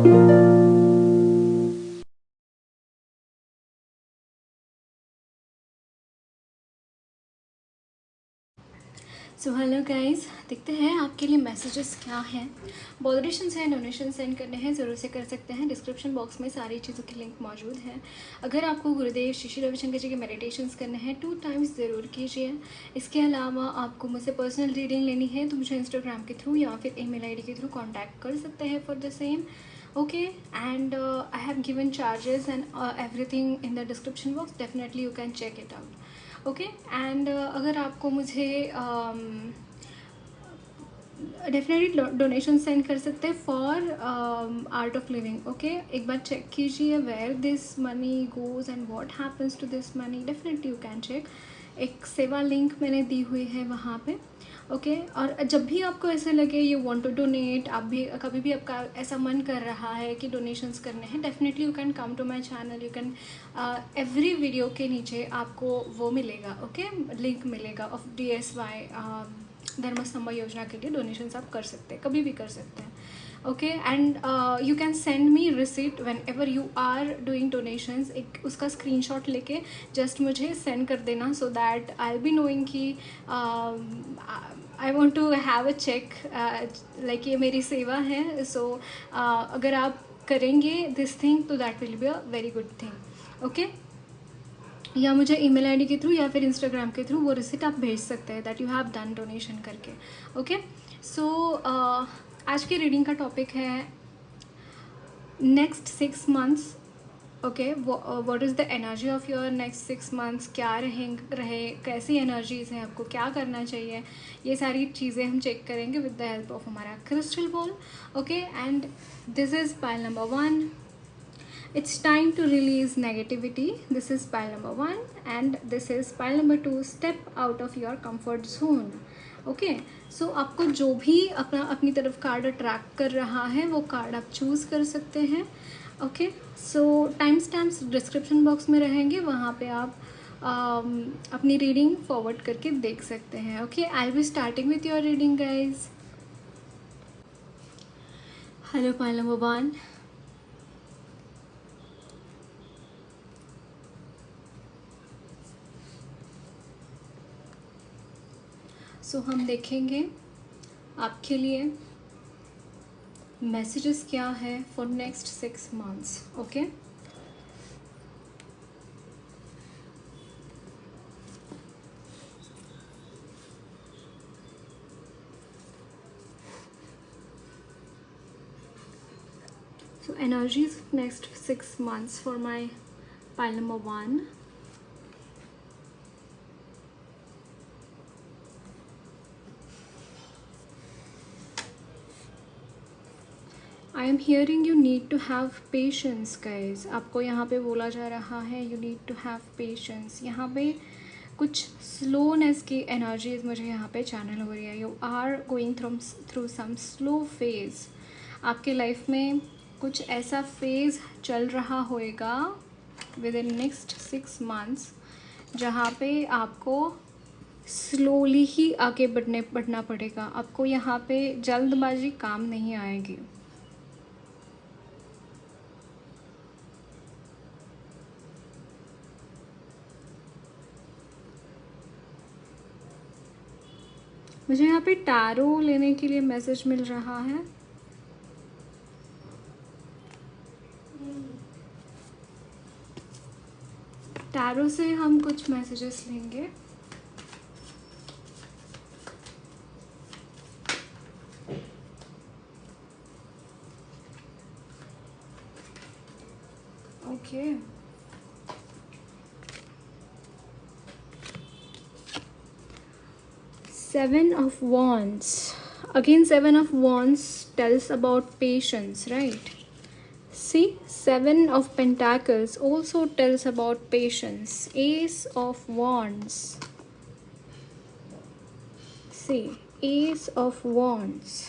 So hello guys, देखते हैं आपके लिए मैसेजेस क्या हैं। बॉलरेशंस हैं, डोनेशन सेंड करने हैं, ज़रूर से कर सकते हैं। डिस्क्रिप्शन बॉक्स में सारी चीज़ों की लिंक मौजूद है। अगर आपको गुरुदेव श्री रविशंकर जी के मेडिटेशंस करने हैं 2 टाइम्स ज़रूर कीजिए। इसके अलावा आपको मुझसे पर्सनल रीडिंग लेनी है तो मुझे इंस्टाग्राम के थ्रू या फिर ईमेल आईडी के थ्रू कॉन्टैक्ट कर सकते हैं for the same. Okay, and I have given charges and everything in the description box, definitely you can check it out. Okay, and अगर आपको मुझे डेफिनेटली डोनेशन सेंड कर सकते हैं for Art of Living. Okay, एक बार check कीजिए where this money goes and what happens to this money, definitely you can check. एक सेवा लिंक मैंने दी हुई है वहाँ पे। ओके, और जब भी आपको ऐसे लगे यू वांट टू डोनेट, आप भी कभी भी आपका ऐसा मन कर रहा है कि डोनेशंस करने हैं, definitely you can come to my channel. You can every video के नीचे आपको वो मिलेगा, ओके, लिंक मिलेगा ऑफ DSY धर्म स्तंभ योजना के लिए डोनेशंस आप कर सकते हैं, कभी भी कर सकते हैं। Okay, and you can send me receipt whenever you are doing donations. एक उसका स्क्रीनशॉट लेके जस्ट मुझे सेंड कर देना, so that I will be knowing कि I want to have a check, like ये मेरी सेवा है। सो अगर आप करेंगे दिस थिंग तो that will be a very good thing. Okay, या मुझे ईमेल आईडी के थ्रू या फिर इंस्टाग्राम के थ्रू वो रिसिट आप भेज सकते हैं that you have done donation करके। ओके, सो आज की रीडिंग का टॉपिक है next 6 months. Okay, what is the energy of your next 6 months, क्या रहे कैसी एनर्जीज़ हैं, आपको क्या करना चाहिए, ये सारी चीज़ें हम चेक करेंगे विद द हेल्प ऑफ हमारा crystal ball. Okay, and this is pile number 1। It's time to release negativity. This is pile number 1 and this is pile number 2. Step out of your comfort zone. Okay, so आपको जो भी अपनी तरफ card attract कर रहा है वो card आप चूज़ कर सकते हैं। ओके, सो टाइम स्टैम्प्स डिस्क्रिप्शन बॉक्स में रहेंगे, वहाँ पे आप अपनी रीडिंग फॉरवर्ड करके देख सकते हैं। Okay, I will be starting with your reading guys. Hello pile number 1। सो हम देखेंगे आपके लिए मैसेजेस क्या है for next 6 months. Okay, so energies next 6 months for my pile number 1. I am hearing you need to have patience guys। आपको यहाँ पे बोला जा रहा है you need to have patience। यहाँ पे कुछ स्लोनेस की एनर्जीज मुझे यहाँ पे चैनल हो रही है। You are going through some slow phase. आपके लाइफ में कुछ ऐसा फेज चल रहा होएगा विद इन नेक्स्ट 6 मंथ्स जहाँ पे आपको स्लोली ही आगे बढ़ना पड़ेगा। आपको यहाँ पे जल्दबाजी काम नहीं आएगी। मुझे यहाँ पे टैरो लेने के लिए मैसेज मिल रहा है। टैरो से हम कुछ मैसेजेस लेंगे। Okay, Seven of Wands. Again, Seven of Wands tells about patience, right? See, Seven of Pentacles also tells about patience. Ace of Wands. See, Ace of Wands.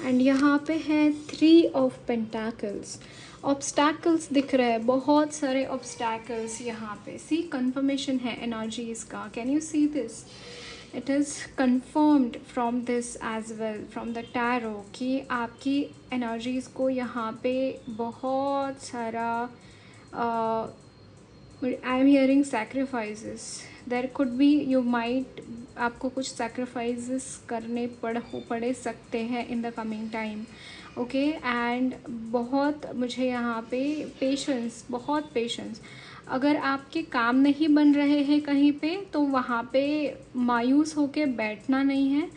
And यहाँ पे है 3 of pentacles. Obstacles दिख रहे हैं, बहुत सारे obstacles यहाँ पे। सी, कंफर्मेशन है एनर्जीज का। Can you see this? It is confirmed from this as well from the tarot कि आपकी एनर्जीज़ को यहाँ पे बहुत सारा I am hearing sacrifices. There could be you might, आपको कुछ sacrifices करने पड़े सकते हैं in the coming time. Okay and बहुत मुझे यहाँ पे पेशेंस, बहुत पेशेंस. अगर आपके काम नहीं बन रहे हैं कहीं पे तो वहाँ पे मायूस होके बैठना नहीं है.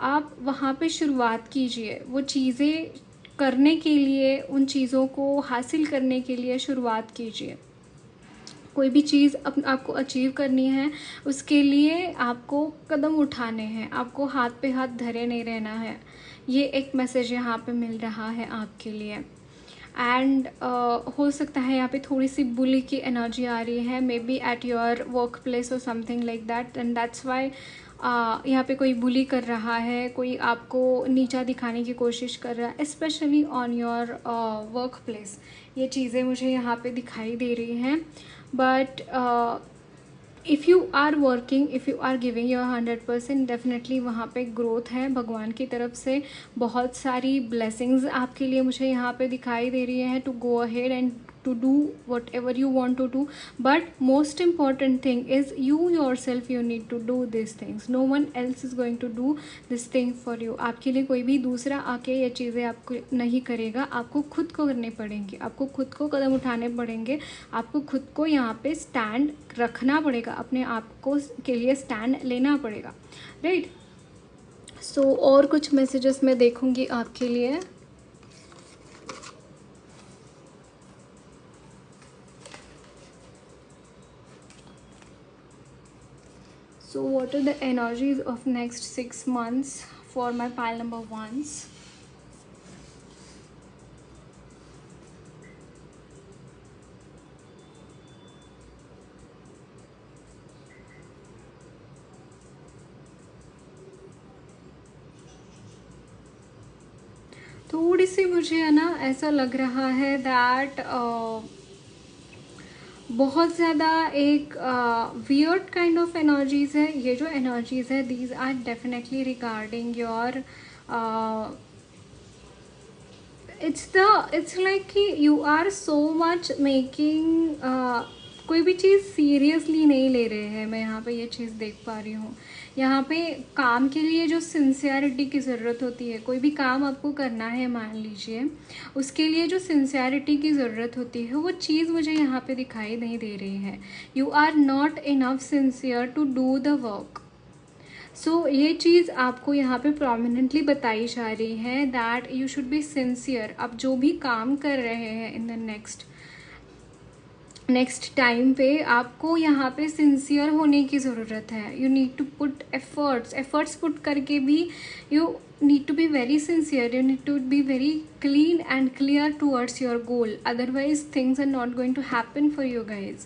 आप वहाँ पे शुरुआत कीजिए वो चीज़ें करने के लिए, उन चीज़ों को हासिल करने के लिए शुरुआत कीजिए. कोई भी चीज़ आपको अचीव करनी है, उसके लिए आपको कदम उठाने हैं, आपको हाथ पे हाथ धरे नहीं रहना है. ये एक मैसेज यहाँ पे मिल रहा है आपके लिए. एंड हो सकता है यहाँ पे थोड़ी सी बुली की एनर्जी आ रही है, maybe at your work place और something like that, and that's why यहाँ पे कोई बुली कर रहा है, कोई आपको नीचा दिखाने की कोशिश कर रहा है, specially on your work place. ये चीज़ें मुझे यहाँ पे दिखाई दे रही हैं. But if you are working, if you are giving your 100%, definitely वहाँ पे ग्रोथ है भगवान की तरफ से. बहुत सारी ब्लेसिंग्स आपके लिए मुझे यहाँ पे दिखाई दे रही हैं to go ahead and to do whatever you want to do. But most important thing is you yourself, you need to do these things. No one else is going to do this thing for you. आपके लिए कोई भी दूसरा आके ये चीज़ें आपको नहीं करेगा, आपको खुद को करनी पड़ेंगी, आपको खुद को कदम उठाने पड़ेंगे, आपको खुद को यहाँ पे स्टैंड रखना पड़ेगा, अपने आप को के लिए स्टैंड लेना पड़ेगा. राइट. सो और कुछ मैसेजेस मैं देखूँगी आपके लिए. So what are the energies of next 6 months for my pile number ones? थोड़ी सी मुझे है ना ऐसा लग रहा है दैट बहुत ज़्यादा एक वियर्ड काइंड ऑफ एनर्जीज़ है. ये जो एनर्जीज़ है these are definitely regarding your, it's like कि you are so much making, कोई भी चीज़ सीरियसली नहीं ले रहे हैं. मैं यहाँ पे ये चीज़ देख पा रही हूँ. यहाँ पे काम के लिए जो सिंसियरिटी की ज़रूरत होती है, कोई भी काम आपको करना है मान लीजिए, उसके लिए जो सिंसियरिटी की ज़रूरत होती है वो चीज़ मुझे यहाँ पे दिखाई नहीं दे रही है. You are not enough sincere to do the work. So ये चीज़ आपको यहाँ पे प्रोमिनेंटली बताई जा रही है that you should be sincere. आप जो भी काम कर रहे हैं इन द नेक्स्ट टाइम पे आपको यहाँ पे सिंसियर होने की ज़रूरत है. You need to put efforts put करके भी you need to be very sincere. You need to be very clean and clear towards your goal, otherwise things are not going to happen for you guys.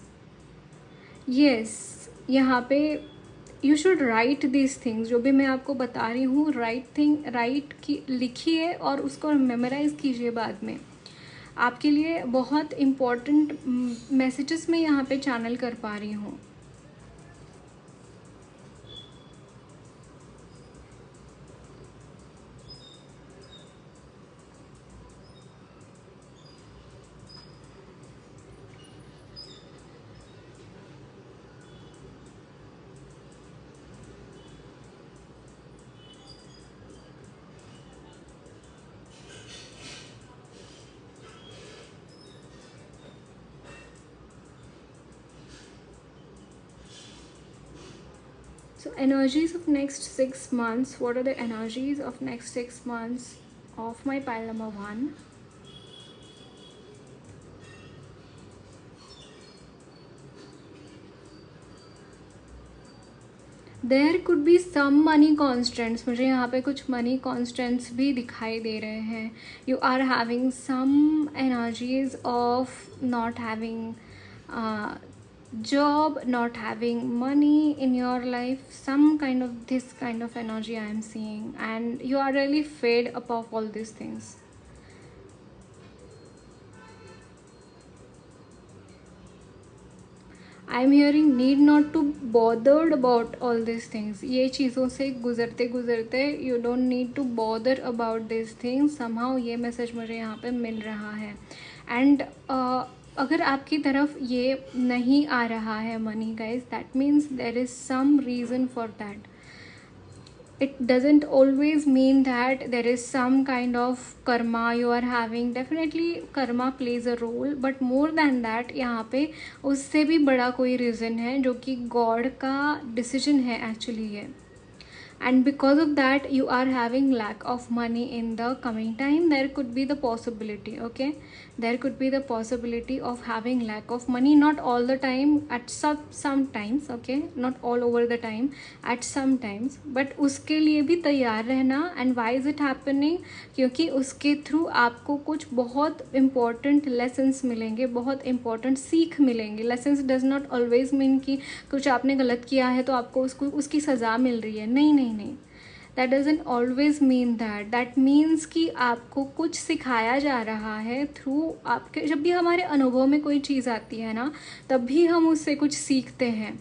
Yes, यहाँ पे you should write this things. जो भी मैं आपको बता रही हूँ, right की लिखिए और उसको मेमोराइज कीजिए बाद में. आपके लिए बहुत इम्पॉर्टेंट मैसेजेस मैं यहाँ पे चैनल कर पा रही हूँ. So energies of next 6 months. What are the energies of next 6 months of my pile number 1? There could be some money constants. मुझे यहाँ पे कुछ मनी कॉन्स्टेंट्स भी दिखाई दे रहे हैं. You are having some energies of not having job, not having money in your life, some kind of this kind of energy I am seeing, and you are really fed up of all these things. I am hearing need not to bothered about all this things. ये चीज़ों से गुजरते गुजरते you don't need to bother about this things. Somehow ये message मुझे यहाँ पे मिल रहा है. एंड अगर आपकी तरफ ये नहीं आ रहा है money guys, that means there is some reason for that. It doesn't always mean that there is some kind of karma you are having. Definitely karma plays a role, but more than that यहाँ पे उससे भी बड़ा कोई reason है जो कि God का डिसीजन है एक्चुअली ये. And because of that you are having lack of money in the coming time. There could be the possibility, okay, there could be the possibility of having lack of money, not all the time, at some times, okay, not all over the time, at some times, but उसके लिए भी तैयार रहना. And why is it happening? क्योंकि उसके through आपको कुछ बहुत important lessons मिलेंगे, बहुत important सीख मिलेंगे. lessons does not always mean कि कुछ आपने गलत किया है तो आपको उसकी सज़ा मिल रही है. नहीं नहीं नहीं, that doesn't always mean that. That means कि आपको कुछ सिखाया जा रहा है थ्रू आपके. जब भी हमारे अनुभव में कोई चीज़ आती है ना, तब भी हम उससे कुछ सीखते हैं,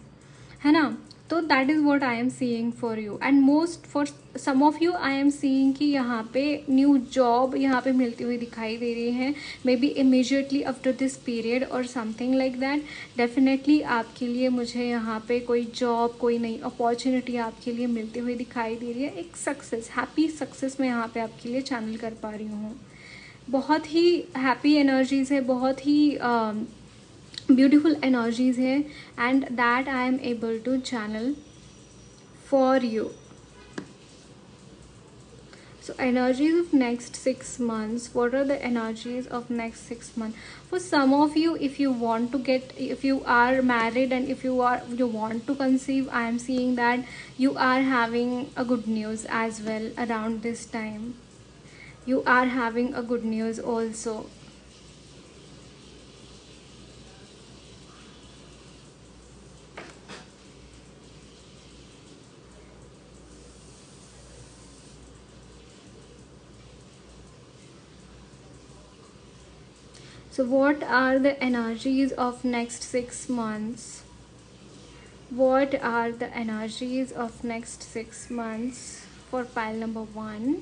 है ना. तो that is what I am seeing for you. And most for some of you I am seeing कि यहाँ पे न्यू जॉब यहाँ पे मिलती हुई दिखाई दे रही है. May be immediately after this period और समथिंग लाइक दैट. डेफिनेटली आपके लिए मुझे यहाँ पे कोई जॉब, कोई नई अपॉर्चुनिटी आपके लिए मिलती हुई दिखाई दे रही है. एक सक्सेस, हैप्पी सक्सेस मैं यहाँ पे आपके लिए चैनल कर पा रही हूँ. बहुत ही हैप्पी एनर्जीज है, बहुत ही ब्यूटीफुल एनर्जीज है. And that I am able to channel for you. So energies of next 6 months, what are the energies of next 6 months? For some of you, if you want to get, if you are married and if you want to conceive, I am seeing that you are having a good news as well around this time. You are having a good news also. So what are the energies of next 6 months? What are the energies of next 6 months for pile number 1?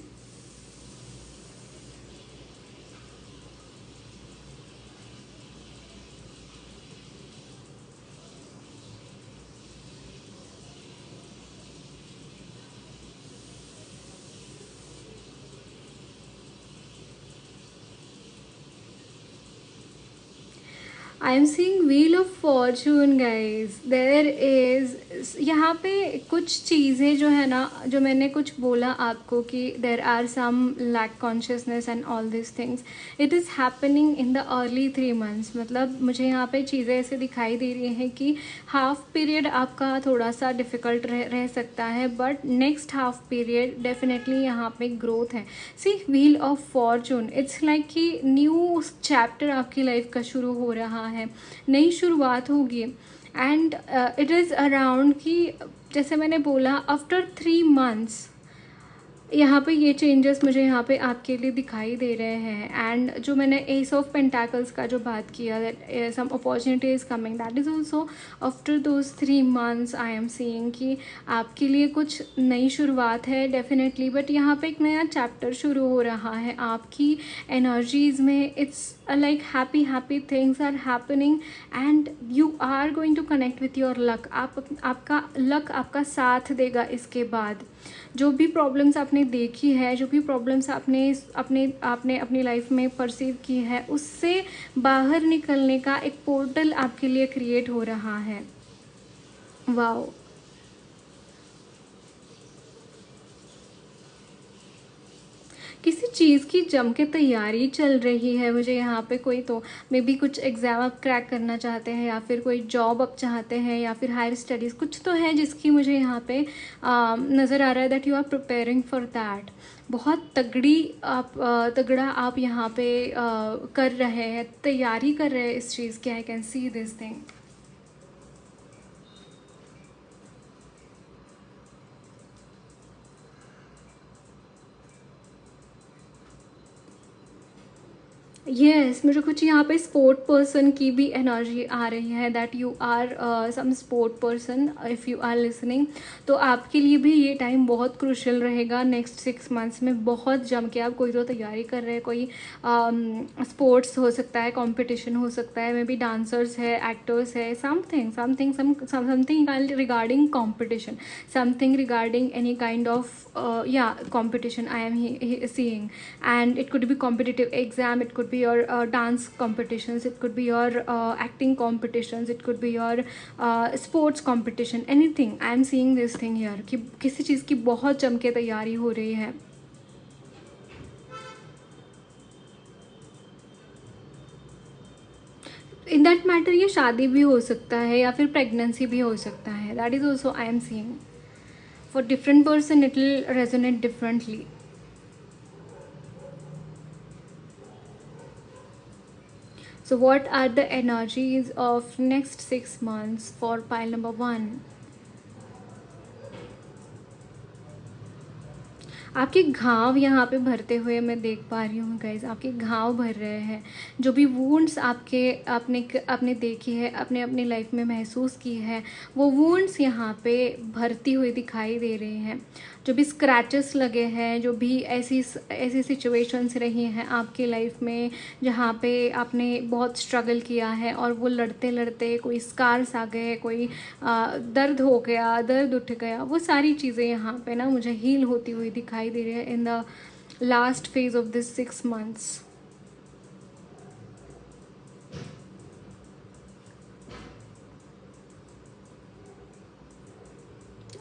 I am seeing wheel of fortune guys. There is यहाँ पे कुछ चीज़ें जो है ना, जो मैंने कुछ बोला आपको कि there are some lack consciousness and all this things, it is happening in the early 3 months. मतलब मुझे यहाँ पे चीज़ें ऐसे दिखाई दे रही हैं कि हाफ पीरियड आपका थोड़ा सा डिफ़िकल्ट रह सकता है, but next half period definitely यहाँ पे ग्रोथ है. See wheel of fortune, it's like कि न्यू चैप्टर आपकी लाइफ का शुरू हो रहा है, नई शुरुआत होगी. एंड इट इज़ अराउंड कि जैसे मैंने बोला आफ्टर 3 months यहाँ पे ये चेंजेस मुझे यहाँ पे आपके लिए दिखाई दे रहे हैं. एंड जो मैंने एस ऑफ पेंटाकल्स का जो बात किया, that some opportunity is coming, that is also after those 3 months. I am seeing कि आपके लिए कुछ नई शुरुआत है डेफिनेटली, बट यहाँ पे एक नया चैप्टर शुरू हो रहा है आपकी एनर्जीज़ में. It's like happy things are happening and you are going to connect with your luck. आपका लक आपका साथ देगा इसके बाद. जो भी प्रॉब्लम्स आपने देखी है, जो भी प्रॉब्लम्स आपने अपनी लाइफ में परसीव की है, उससे बाहर निकलने का एक पोर्टल आपके लिए क्रिएट हो रहा है. वाओ. किसी चीज़ की जम के तैयारी चल रही है मुझे यहाँ पे. कोई तो मे बी कुछ एग्ज़ाम आप क्रैक करना चाहते हैं, या फिर कोई जॉब आप चाहते हैं, या फिर हायर स्टडीज़, कुछ तो है जिसकी मुझे यहाँ पे नज़र आ रहा है that you are preparing for that. बहुत तगड़ा आप यहाँ पे कर रहे हैं, तैयारी कर रहे हैं इस चीज़ की. आई can see this thing. Yes, मुझे कुछ यहाँ पे स्पोर्ट पर्सन की भी एनर्जी आ रही है, that you are some sport person if you are listening. तो आपके लिए भी ये टाइम बहुत क्रूशियल रहेगा नेक्स्ट 6 मंथ्स में। बहुत जम के आप कोई तो तैयारी कर रहे हैं, कोई स्पोर्ट्स हो सकता है, कंपटीशन हो सकता है, मे बी डांसर्स है, एक्टर्स है, something regarding competition, something regarding any kind of competition I am seeing. And it could be competitive exam, it could be your dance competitions, it could be your acting competitions, it could be your sports competition, anything. I am seeing this thing here कि किसी चीज़ की बहुत जम के तैयारी हो रही है। इन दैट मैटर ये शादी भी हो सकता है या फिर प्रेगनेंसी भी हो सकता है, that is also I am seeing. For different person it will resonate differently. So what are the energies of next 6 months for pile number 1? आपके घाव यहाँ पे भरते हुए मैं देख पा रही हूँ गाइज, आपके घाव भर रहे हैं। जो भी वुंड्स आपने देखी है, अपने लाइफ में महसूस की है, वो वुंड्स यहाँ पे भरती हुई दिखाई दे रही हैं। जो भी स्क्रैचेस लगे हैं, जो भी ऐसी सिचुएशंस रही हैं आपके लाइफ में जहाँ पे आपने बहुत स्ट्रगल किया है और वो लड़ते लड़ते कोई स्कार्स आ गए, कोई दर्द हो गया, दर्द उठ गया, वो सारी चीज़ें यहाँ पे ना मुझे हील होती हुई दिखाई दे रही है in the last phase of this 6 months.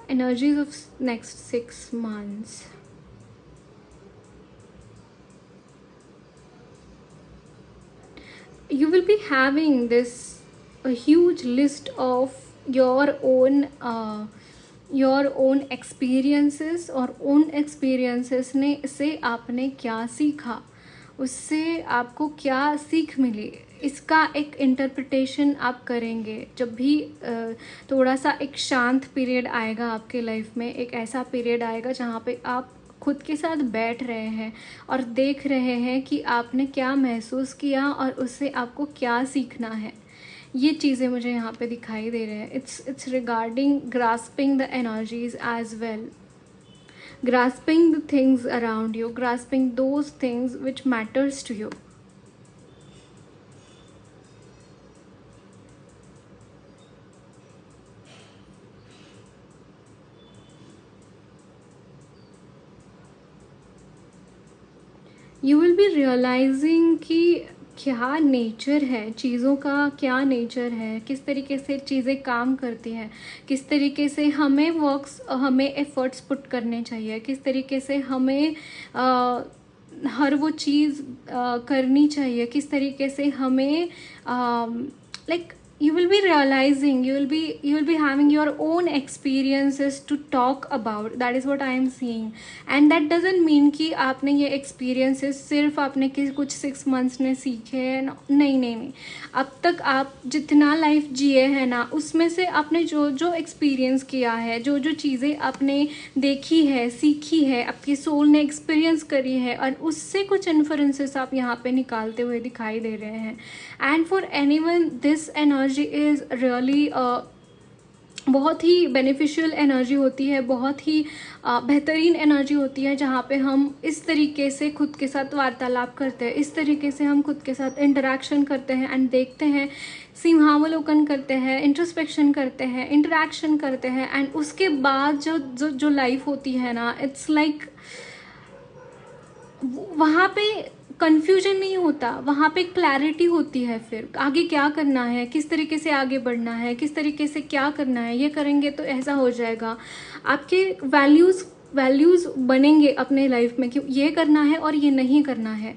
Energies of next 6 months. You will be having this a huge list of your own experiences और own experiences ने से आपने क्या सीखा, उससे आपको क्या सीख मिली, इसका एक इंटरप्रिटेशन आप करेंगे। जब भी थोड़ा सा एक शांत पीरियड आएगा आपके लाइफ में, एक ऐसा पीरियड आएगा जहाँ पे आप खुद के साथ बैठ रहे हैं और देख रहे हैं कि आपने क्या महसूस किया और उससे आपको क्या सीखना है। ये चीज़ें मुझे यहाँ पे दिखाई दे रहे हैं। It's regarding grasping the energies as well, grasping the things around you, grasping those things which matters to you. You will be realizing कि क्या नेचर है चीज़ों का, क्या नेचर है, किस तरीके से चीज़ें काम करती हैं, किस तरीके से हमें एफर्ट्स पुट करने चाहिए, किस तरीके से हमें हर वो चीज़ करनी चाहिए, किस तरीके से हमें like you will be realizing, you will be having your own experiences to talk about. That is what I am seeing. And that doesn't mean कि आपने ये experiences सिर्फ आपने कुछ 6 months में सीखे हैं। नहीं, अब तक आप जितना लाइफ जिए हैं ना, उसमें से आपने जो एक्सपीरियंस किया है, जो चीज़ें आपने देखी है, सीखी है, आपकी सोल ने एक्सपीरियंस करी है, और उससे कुछ इन्फ्लुएंसेस आप यहाँ पे निकालते हुए दिखाई दे रहे हैं। And for anyone this energy is really बहुत ही बेनिफिशियल एनर्जी होती है, बहुत ही बेहतरीन एनर्जी होती है, जहाँ पे हम इस तरीके से खुद के साथ वार्तालाप करते हैं, इस तरीके से हम खुद के साथ इंटरेक्शन करते हैं एंड देखते हैं, सिंहावलोकन करते हैं, इंट्रोस्पेक्शन करते हैं, इंटरेक्शन करते हैं। एंड उसके बाद जो लाइफ होती है ना, इट्स लाइक वहाँ पे कन्फ्यूजन नहीं होता, वहाँ पे क्लैरिटी होती है। फिर आगे क्या करना है, किस तरीके से आगे बढ़ना है, किस तरीके से क्या करना है, ये करेंगे तो ऐसा हो जाएगा। आपके वैल्यूज़ बनेंगे अपने लाइफ में कि ये करना है और ये नहीं करना है।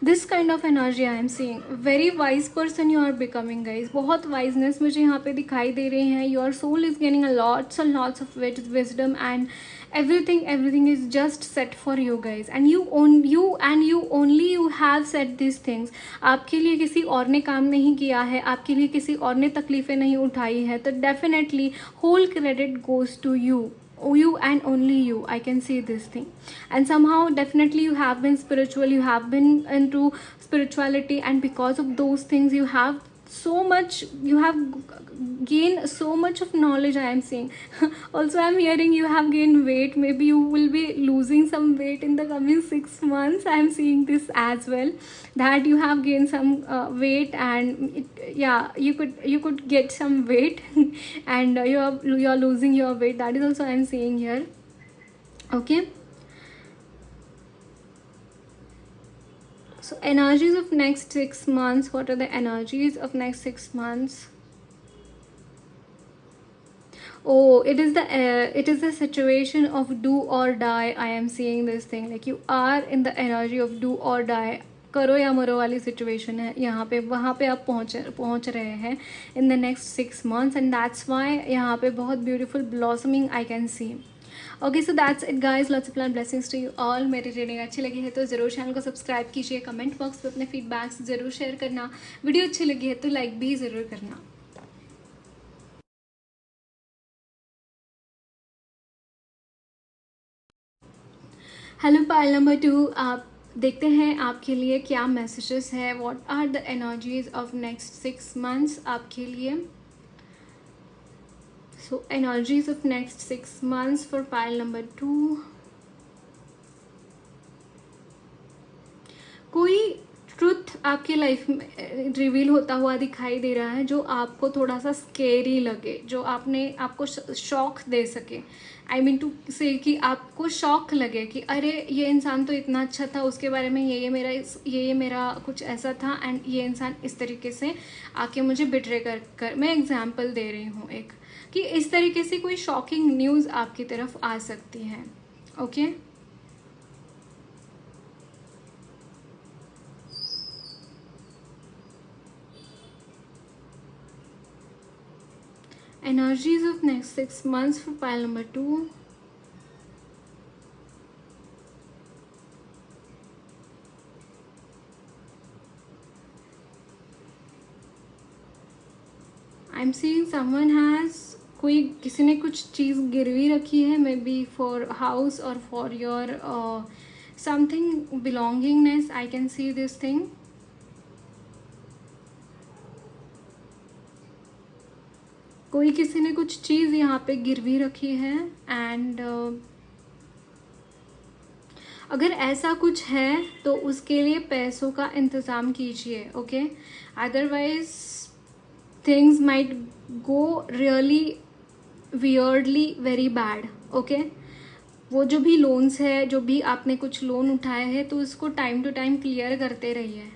This kind of energy I am seeing. Very wise person you are becoming guys. बहुत वाइजनेस मुझे यहाँ पे दिखाई दे रही है। Your soul is gaining lots and lots of wisdom and everything is just set for you guys, and you only have said these things. आपके लिए किसी और ने काम नहीं किया है, आपके लिए किसी और ने तकलीफ़ें नहीं उठाई है, तो definitely whole credit goes to you you and only you. I can see this thing. And somehow definitely you have been spiritual, you have been into spirituality, and because of those things you have so much, you have gained so much of knowledge, I am seeing. Also I'm hearing you have gained weight. Maybe you will be losing some weight in the coming 6 months. I am seeing this as well, that you have gained some weight, and yeah, you could get some weight and you're losing your weight. That is also I am seeing here. Okay, so energies of next 6 months. What are the energies of next 6 months? Oh, it is the situation of do or die. I am seeing this thing, like you are in the energy of do or die. करो या मरो वाली situation है यहाँ पे, वहाँ पे आप पहुँच रहे हैं in the next 6 months, and that's why यहाँ पे बहुत beautiful blossoming I can see. Okay, so that's it guys, lots of love, blessings to you all. मेरी रीडिंग अच्छी लगी है तो ज़रूर चैनल को सब्सक्राइब कीजिए, कमेंट बॉक्स पे अपने फीडबैक्स ज़रूर शेयर करना, वीडियो अच्छी लगी है तो लाइक भी ज़रूर करना. हेलो पाइल नंबर 2, आप देखते हैं आपके लिए क्या मैसेजेस है. What are the energies of next 6 months आपके लिए. So energies of next 6 months for pile number 2. कोई ट्रुथ आपकी लाइफ में रिवील होता हुआ दिखाई दे रहा है जो आपको थोड़ा सा स्केरी लगे, जो आपको शॉक दे सके. आई मीन टू से कि आपको शॉक लगे कि अरे ये इंसान तो इतना अच्छा था, उसके बारे में ये मेरा कुछ ऐसा था, एंड ये इंसान इस तरीके से आके मुझे बिट्रे कर मैं एग्जाम्पल दे रही हूँ एक, कि इस तरीके से कोई शॉकिंग न्यूज़ आपकी तरफ आ सकती है. Okay, energies of next 6 months for pile number 2. I'm seeing someone has, किसी ने कुछ चीज़ गिरवी रखी है, मे बी फॉर हाउस और for your something belongingness. I can see this thing. कोई किसी ने कुछ चीज़ यहाँ पे गिरवी रखी है, एंड अगर ऐसा कुछ है तो उसके लिए पैसों का इंतज़ाम कीजिए. Okay, otherwise things might go really weirdly very bad. Okay, वो जो भी लोन्स है, जो भी आपने कुछ लोन उठाए हैं, तो उसको टाइम टू टाइम क्लियर करते रहिए,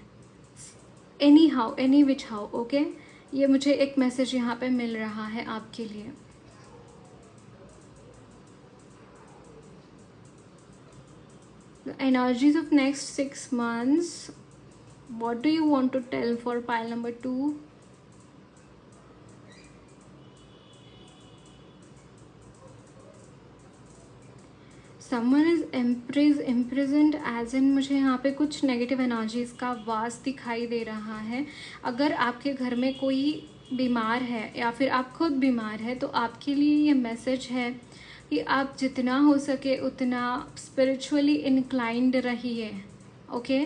any how, any which how. Okay, ये मुझे एक मैसेज यहाँ पे मिल रहा है आपके लिए. The energies of next 6 months. What do you want to tell for pile number 2? Someone is imprisoned as in, मुझे यहाँ पे कुछ नेगेटिव एनर्जीज का वास दिखाई दे रहा है. अगर आपके घर में कोई बीमार है या फिर आप खुद बीमार है, तो आपके लिए ये मैसेज है कि आप जितना हो सके उतना स्पिरिचुअली इंक्लाइंड रहिए. Okay,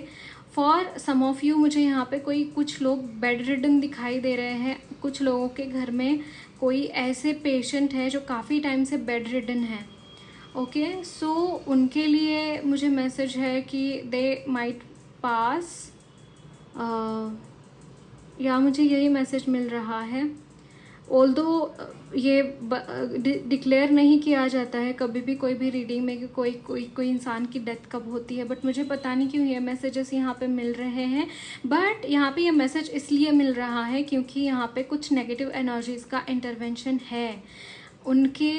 for some of you मुझे यहाँ पे कुछ लोग बेड रिडन दिखाई दे रहे हैं. कुछ लोगों के घर में कोई ऐसे पेशेंट है जो काफ़ी टाइम से बेड रिडन है. ओके, सो उनके लिए मुझे मैसेज है कि दे माइट पास, या मुझे यही मैसेज मिल रहा है. ऑल्दो ये डिक्लेयर नहीं किया जाता है कभी भी कोई भी रीडिंग में कि कोई इंसान की डेथ कब होती है, बट मुझे पता नहीं क्यों ये मैसेजेस यहाँ पे मिल रहे हैं. बट यहाँ पे ये मैसेज इसलिए मिल रहा है क्योंकि यहाँ पे कुछ नेगेटिव एनर्जीज का इंटरवेंशन है. उनके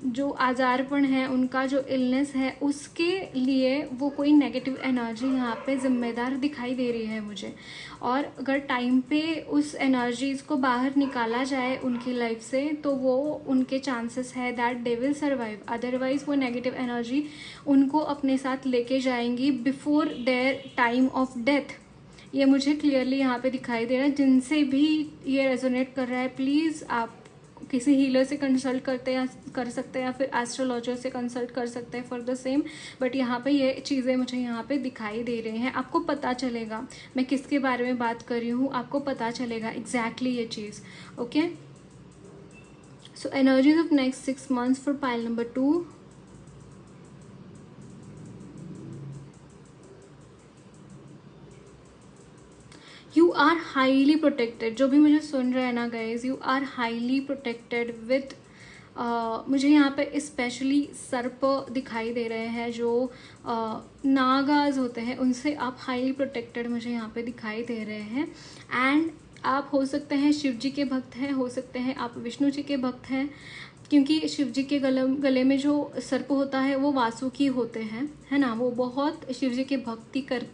जो आजारपन है, उनका जो इलनेस है, उसके लिए वो कोई नेगेटिव एनर्जी यहाँ पे ज़िम्मेदार दिखाई दे रही है मुझे. और अगर टाइम पे उस एनर्जीज़ को बाहर निकाला जाए उनकी लाइफ से, तो वो उनके चांसेस है that they will survive. Otherwise वो नेगेटिव एनर्जी उनको अपने साथ लेके जाएंगी before their time of death. ये मुझे क्लियरली यहाँ पे दिखाई दे रहा है. जिनसे भी ये रेजोनेट कर रहा है, प्लीज़ आप किसी हीलर से कंसल्ट कर सकते हैं या फिर एस्ट्रोलॉजर से कंसल्ट कर सकते हैं फॉर द सेम। बट यहाँ पे ये चीज़ें मुझे यहाँ पे दिखाई दे रही हैं। आपको पता चलेगा मैं किसके बारे में बात कर रही हूँ, आपको पता चलेगा एग्जैक्टली ये चीज़। Okay, so energies of next 6 months for pile number 2। You are highly protected. जो भी मुझे सुन रहे हैं ना guys, you are highly protected with मुझे यहाँ पे स्पेशली सर्प दिखाई दे रहे हैं, जो नागाज होते हैं उनसे आप हाईली प्रोटेक्टेड मुझे यहाँ पे दिखाई दे रहे हैं। एंड आप हो सकते हैं शिव जी के भक्त हैं, हो सकते हैं आप विष्णु जी के भक्त हैं, क्योंकि शिव जी के गले में जो सर्प होता है वो वासुकी होते हैं, है ना। वो बहुत शिव जी के भक्ति कर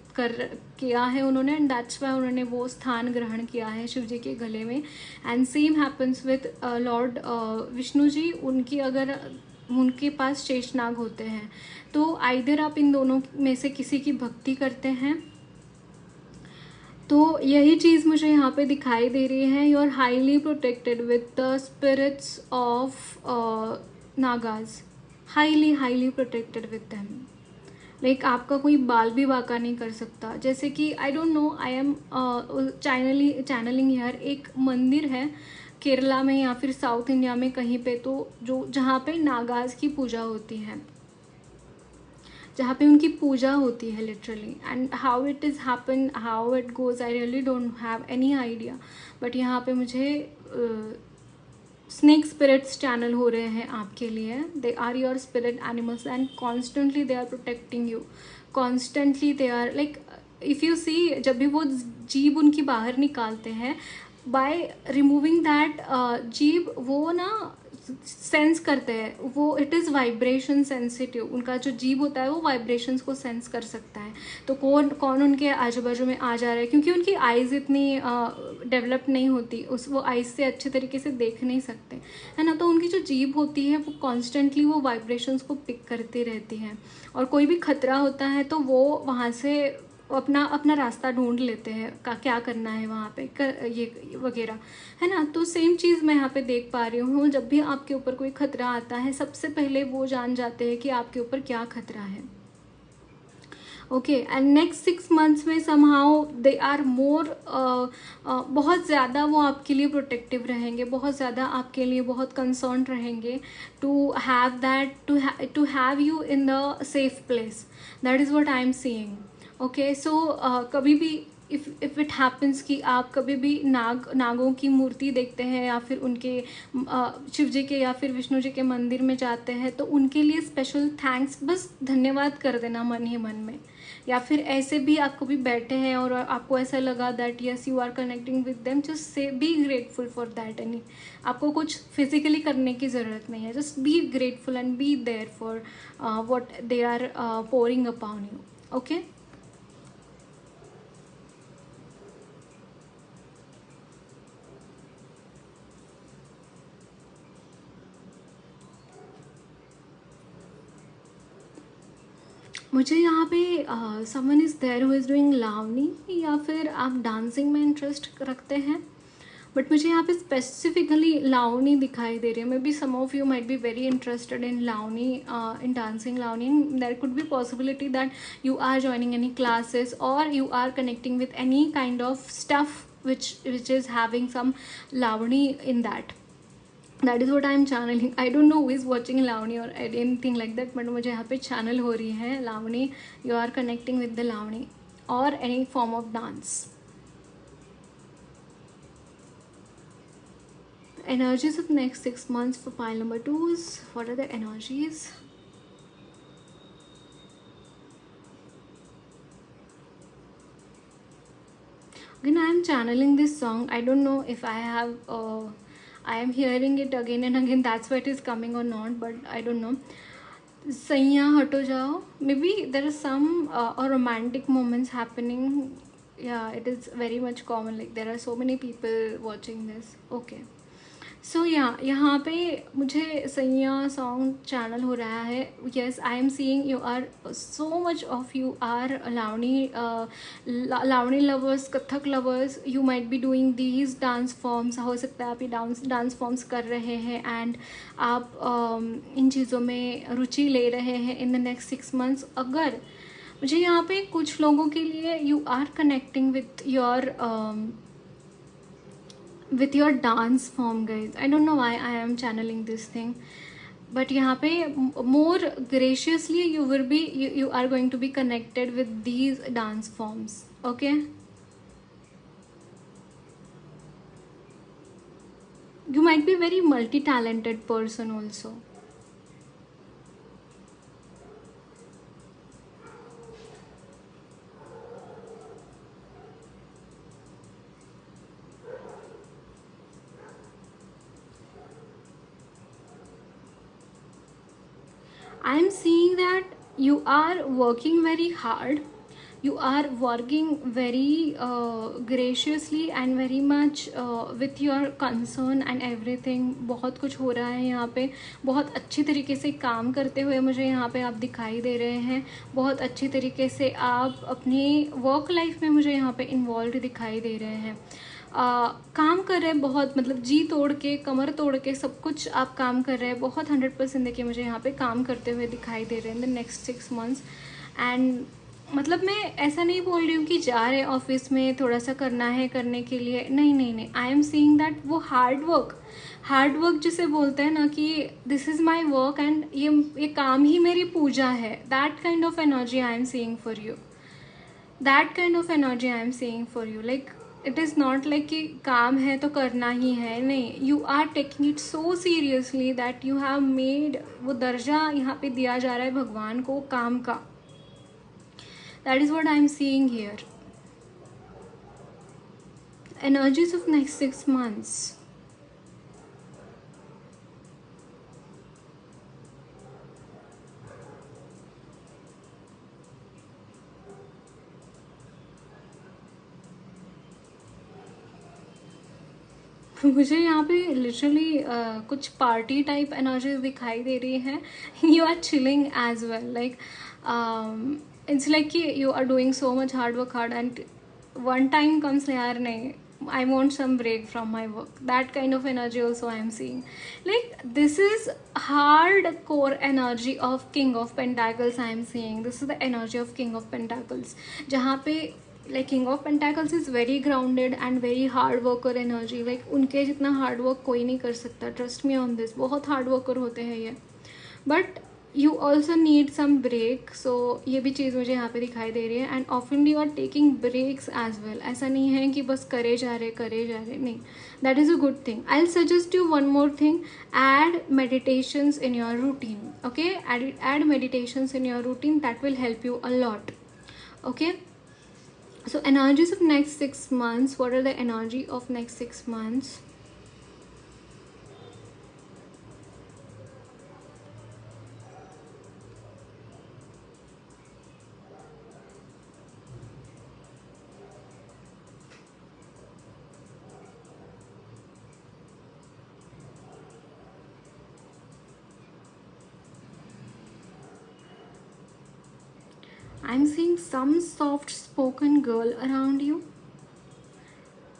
किया है उन्होंने, एंड दैट्स वाई उन्होंने वो स्थान ग्रहण किया है शिव जी के गले में। And same happens with Lord Vishnu ji. उनके पास शेषनाग होते हैं। तो आइदर आप इन दोनों में से किसी की भक्ति करते हैं, तो यही चीज़ मुझे यहाँ पे दिखाई दे रही है। You are highly protected with the spirits of नागाज, highly protected with them. Like आपका कोई बाल भी वाका नहीं कर सकता। जैसे कि I don't know, I am channeling here, एक मंदिर है केरला में या फिर साउथ इंडिया में कहीं पे, तो जहाँ पे नागाज की पूजा होती है, जहाँ पे उनकी पूजा होती है literally. And how it is happen, how it goes, I really don't have any idea. But यहाँ पे मुझे स्नेक स्पिरिट्स चैनल हो रहे हैं आपके लिए। They are your spirit animals and constantly they are protecting you, constantly they are like, if you see, जब भी वो जीभ उनकी बाहर निकालते हैं, बाय रिमूविंग दैट जीभ, वो ना सेंस करते हैं, वो इट इज़ वाइब्रेशन सेंसिटिव। उनका जो जीभ होता है वो वाइब्रेशंस को सेंस कर सकता है। तो कौन उनके आजू बाजू में आ जा रहा है, क्योंकि उनकी आइज़ इतनी डेवलप नहीं होती, वो आइज़ से अच्छे तरीके से देख नहीं सकते, है ना। तो उनकी जो जीभ होती है वो कॉन्स्टेंटली वो वाइब्रेशंस को पिक करती रहती है। और कोई भी खतरा होता है तो वो वहाँ से अपना रास्ता ढूंढ लेते हैं, क्या करना है वहाँ पे ये वगैरह, है ना। तो सेम चीज़ मैं यहाँ पे देख पा रही हूँ। जब भी आपके ऊपर कोई खतरा आता है, सबसे पहले वो जान जाते हैं कि आपके ऊपर क्या खतरा है। ओके, एंड नेक्स्ट 6 months में समहाउ दे आर मोर, बहुत ज़्यादा वो आपके लिए प्रोटेक्टिव रहेंगे, बहुत ज़्यादा आपके लिए बहुत कंसर्न रहेंगे to have that, to have you in the safe place. That is what I am seeing. Okay, so कभी भी इफ़ इट हैपन्स कि आप कभी भी नागों की मूर्ति देखते हैं या फिर उनके शिव जी के या फिर विष्णु जी के मंदिर में जाते हैं, तो उनके लिए स्पेशल थैंक्स, बस धन्यवाद कर देना मन ही मन में। या फिर ऐसे भी आप कभी बैठे हैं और आपको ऐसा लगा that yes you are connecting with them, just say be grateful for that. Any आपको कुछ फिजिकली करने की ज़रूरत नहीं है, just be grateful and be there for what they are pouring upon you. Okay, मुझे यहाँ पे someone is there who is doing lavani, या फिर आप डांसिंग में इंटरेस्ट रखते हैं। बट मुझे यहाँ पे स्पेसिफिकली लावनी दिखाई दे रही है। Maybe some of you might be very interested in Lavani, in dancing Lavani. There could be possibility that you are joining any classes और you are connecting with any kind of stuff which is having some lavani in that. That is what I am channeling. I don't know who is watching lavani or anything like that, but मुझे यहाँ पे channel हो रही है lavani. You are connecting with the lavani or any form of dance. Energies of next 6 months for pile number 2 is, what are the energies? Again, I am channeling this song. I don't know if I have I am hearing it again and again, that's why it is coming or not, but I don't know. Saiya hato jao. Maybe there are some romantic moments happening. Yeah, it is very much common, like there are so many people watching this. Okay, सो यहाँ पे मुझे सैया song channel हो रहा है. Yes, I am seeing you are so much of you are lavani lovers, kathak lovers. You might be doing these dance forms. हो सकता है आप ये डांस फॉर्म्स कर रहे हैं एंड आप इन चीज़ों में रुचि ले रहे हैं इन द नेक्स्ट 6 months. अगर मुझे यहाँ पे कुछ लोगों के लिए you are connecting with your dance form, guys. I don't know why I am channeling this thing, but यहाँ पे more graciously you are going to be connected with these dance forms. Okay, you might be very multi-talented person also. I am seeing that you are working very hard. You are working very graciously and very much with your concern and everything. बहुत कुछ हो रहा है यहाँ पे. बहुत अच्छी तरीके से काम करते हुए मुझे यहाँ पे आप दिखाई दे रहे हैं. बहुत अच्छी तरीके से आप अपनी वर्क लाइफ में मुझे यहाँ पे इन्वॉल्व दिखाई दे रहे हैं. काम कर रहे हैं बहुत, मतलब जी तोड़ के, कमर तोड़ के सब कुछ आप काम कर रहे हैं. बहुत 100% देखिए मुझे यहाँ पे काम करते हुए दिखाई दे रहे हैं in the next 6 months. And मतलब मैं ऐसा नहीं बोल रही हूँ कि जा रहे ऑफिस में थोड़ा सा करना है करने के लिए. नहीं, आई एम सीइंग दैट वो हार्ड वर्क जिसे बोलते हैं ना कि this is my work and ये काम ही मेरी पूजा है. That kind of energy I am seeing for you. That kind of energy I am seeing for you. Like it is not like कि काम है तो करना ही है. नहीं, you are taking it so seriously that you have made, वो दर्जा यहाँ पे दिया जा रहा है भगवान को काम का. That is what I am seeing here. Energies of next 6 months. मुझे यहाँ पे लिटरली कुछ पार्टी टाइप एनर्जीज दिखाई दे रही है. You are chilling as well. Like it's like कि you are doing so much hard and one time comes, यार नहीं, I want some break from my work. That kind of energy also I am seeing. Like this is hardcore energy of King of Pentacles I am seeing. This is the energy of King of Pentacles. जहाँ पे like King of Pentacles is very grounded and very hard worker energy. Like उनके जितना hard work कोई नहीं कर सकता. Trust me on this. बहुत hard worker होते हैं ये. But you also need some break. So ये भी चीज़ मुझे यहाँ पे दिखाई दे रही है. And often you are taking breaks as well. ऐसा नहीं है कि बस करे जा रहे नहीं. That is a good thing. I'll suggest you one more thing. Add meditations in your routine. Okay, add meditations in your routine. That will help you a lot. Okay, so energies of next 6 months. What are the energy of next 6 months? I'm seeing some soft spoken girl around you.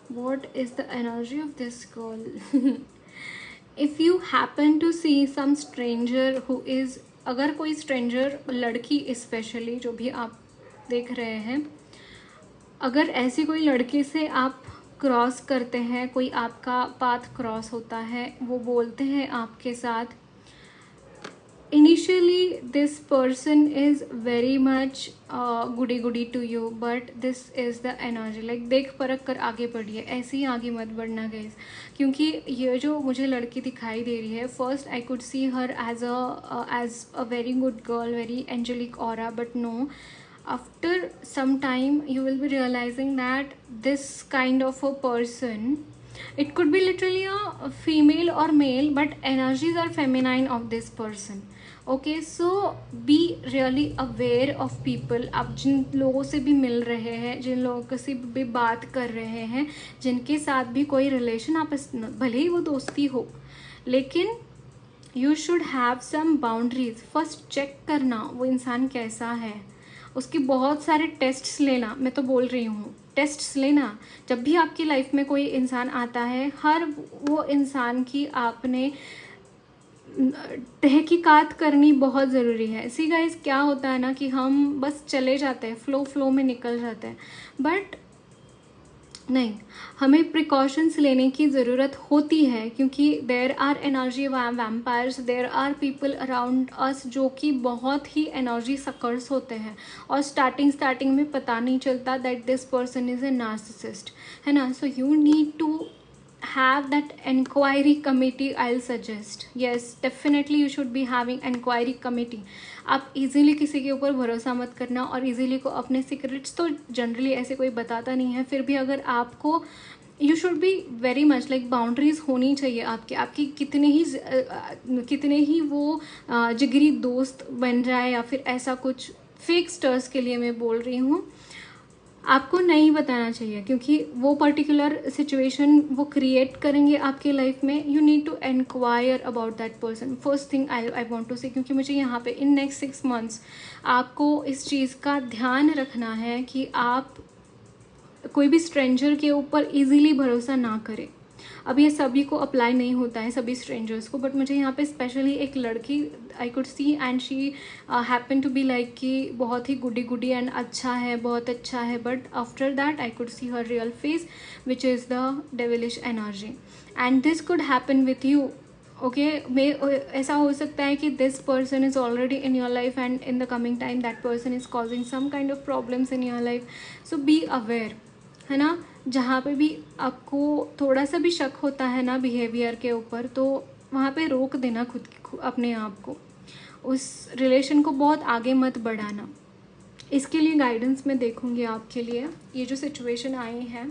What is the energy of this girl? If you happen to see some stranger who is, अगर कोई stranger, लड़की especially जो भी आप देख रहे हैं, अगर ऐसी कोई लड़की से आप क्रॉस करते हैं, कोई आपका पाथ क्रॉस होता है, वो बोलते हैं आपके साथ, initially this person is very much goody to you, but this is the energy. like देख परख कर आगे बढ़िए, ऐसे ही आगे मत बढ़ना गाइज. क्योंकि ये जो मुझे लड़की दिखाई दे रही है, first I could see her as a very good girl, very angelic aura, but no, after some time you will be realizing that this kind of a person, it could be literally a female or male, but energies are feminine of this person. Okay, so be really aware of people. आप जिन लोगों से भी मिल रहे हैं, जिन लोगों से भी बात कर रहे हैं, जिनके साथ भी कोई रिलेशन आपस, भले ही वो दोस्ती हो, लेकिन you should have some boundaries. First check करना वो इंसान कैसा है, उसकी बहुत सारे टेस्ट्स लेना। मैं तो बोल रही हूँ टेस्ट्स लेना। जब भी आपकी लाइफ में कोई इंसान आता है, हर वो इंसान की आपने तहकीकात करनी बहुत ज़रूरी है। सी गाइस, क्या होता है ना कि हम बस चले जाते हैं, फ्लो में निकल जाते हैं, बट नहीं, हमें प्रिकॉशंस लेने की ज़रूरत होती है, क्योंकि there are energy vampires, there are people around us जो कि बहुत ही एनर्जी सकर्स होते हैं, और स्टार्टिंग में पता नहीं चलता that this person is a narcissist, है ना। So you need to have that enquiry committee, I'll suggest. Yes, definitely you should be having enquiry committee. आप इजीली किसी के ऊपर भरोसा मत करना, और इजीली को अपने सीक्रेट्स तो जनरली ऐसे कोई बताता नहीं है, फिर भी अगर आपको, you should be very much like, boundaries होनी चाहिए आपकी कितने ही वो जिगरी दोस्त बन जाए या फिर ऐसा कुछ, फेक स्टर्स के लिए मैं बोल रही हूँ, आपको नहीं बताना चाहिए, क्योंकि वो पर्टिकुलर सिचुएशन वो क्रिएट करेंगे आपके लाइफ में। You need to enquire about that person first thing I want to say, क्योंकि मुझे यहाँ पे इन नेक्स्ट 6 months आपको इस चीज़ का ध्यान रखना है कि आप कोई भी स्ट्रेंजर के ऊपर इजीली भरोसा ना करें। अब ये सभी को अप्लाई नहीं होता है, सभी स्ट्रेंजर्स को, बट मुझे यहाँ पे स्पेशली एक लड़की I could see, and she happen to be like कि बहुत ही गुडी एंड अच्छा है, बहुत अच्छा है, but after that I could see her real face which is the devilish energy, and this could happen with you. Okay, ऐसा हो सकता है कि this person is already in your life, and in the coming time that person is causing some kind of problems in your life. So be aware, है ना। जहाँ पे भी आपको थोड़ा सा भी शक होता है ना बिहेवियर के ऊपर, तो वहाँ पे रोक देना अपने आप को, उस रिलेशन को बहुत आगे मत बढ़ाना। इसके लिए गाइडेंस मैं देखूँगी आपके लिए, ये जो सिचुएशन आई है।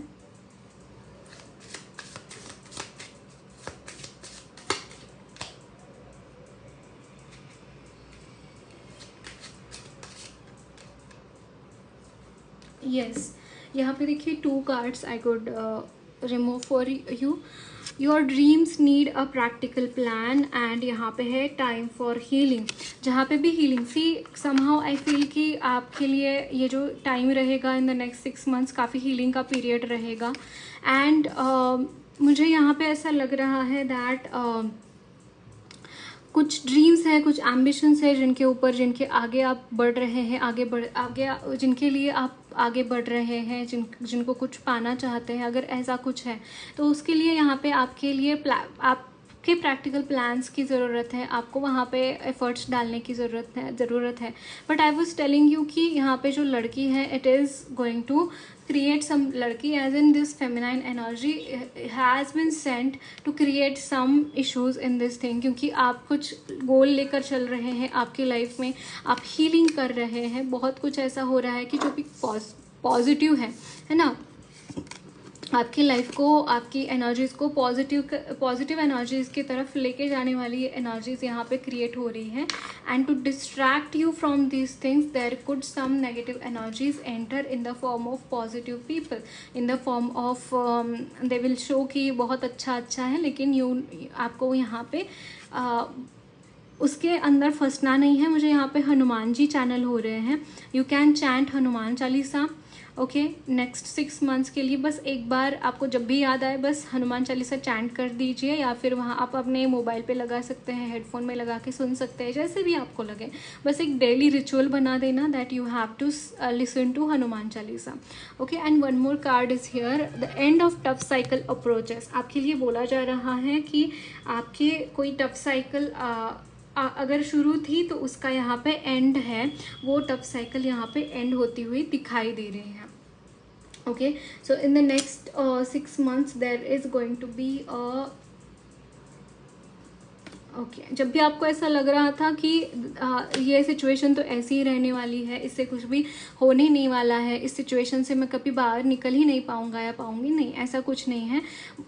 यस, यहाँ पे देखिए 2 cards I could remove for you. Your dreams need a practical plan, and यहाँ पे है टाइम फॉर हीलिंग। जहाँ पे भी healing, see somehow I feel कि आपके लिए ये जो टाइम रहेगा इन द नेक्स्ट 6 months काफ़ी हीलिंग का पीरियड रहेगा, एंड मुझे यहाँ पे ऐसा लग रहा है दैट कुछ ड्रीम्स हैं, कुछ एम्बिशंस हैं जिनके आगे आप बढ़ रहे हैं, आगे जिनके लिए आप आगे बढ़ रहे हैं, जिनको कुछ पाना चाहते हैं। अगर ऐसा कुछ है तो उसके लिए यहाँ पे आपके लिए आपके प्रैक्टिकल प्लान्स की ज़रूरत है, आपको वहाँ पे एफर्ट्स डालने की ज़रूरत है। But I was telling you कि यहाँ पे जो लड़की है, it is going to create some, लड़की as in this feminine energy has been sent to create some issues in this thing, क्योंकि आप कुछ गोल लेकर चल रहे हैं आपकी लाइफ में, आप हीलिंग कर रहे हैं, बहुत कुछ ऐसा हो रहा है कि जो भी पॉजिटिव है ना, आपकी लाइफ को, आपकी एनर्जीज़ को पॉजिटिव एनर्जीज़ की तरफ लेके जाने वाली एनर्जीज़ यहाँ पे क्रिएट हो रही हैं, and to distract you from these things there could some negative energies enter in the form of positive people, in the form of they will show कि बहुत अच्छा है, लेकिन आपको यहाँ पे उसके अंदर फंसना नहीं है। मुझे यहाँ पे हनुमान जी चैनल हो रहे हैं, you can chant Hanuman Chalisa. Okay, next 6 months के लिए बस एक बार आपको जब भी याद आए बस हनुमान चालीसा चैंट कर दीजिए, या फिर वहाँ आप अपने मोबाइल पे लगा सकते हैं, हेडफोन में लगा के सुन सकते हैं, जैसे भी आपको लगे। बस एक डेली रिचुअल बना देना that you have to listen to Hanuman Chalisa. Okay, and one more card is here, the end of tough cycle approaches. आपके लिए बोला जा रहा है कि आपके कोई टफ साइकिल अगर शुरू थी तो उसका यहाँ पे एंड है, वो टफ साइकिल यहाँ पे एंड होती हुई दिखाई दे रही है। Okay, so in the next 6 months there is going to be okay जब भी आपको ऐसा लग रहा था कि ये सिचुएशन तो ऐसी ही रहने वाली है, इससे कुछ भी होने नहीं वाला है, इस सिचुएशन से मैं कभी बाहर निकल ही नहीं पाऊंगा या पाऊंगी, नहीं, ऐसा कुछ नहीं है।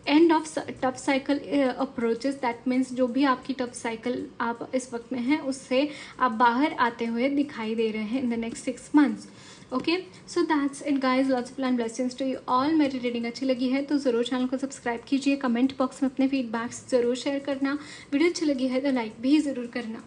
And of tough cycle approaches, that means जो भी आपकी टफ साइकिल आप इस वक्त में हैं उससे आप बाहर आते हुए दिखाई दे रहे हैं in the next 6 months। Okay so that's it guys, lots of plan blessings to you all. मेरी रीडिंग अच्छी लगी है तो ज़रूर चैनल को सब्सक्राइब कीजिए, कमेंट बॉक्स में अपने फीडबैक्स ज़रूर शेयर करना, वीडियो अच्छी लगी है तो लाइक भी ज़रूर करना।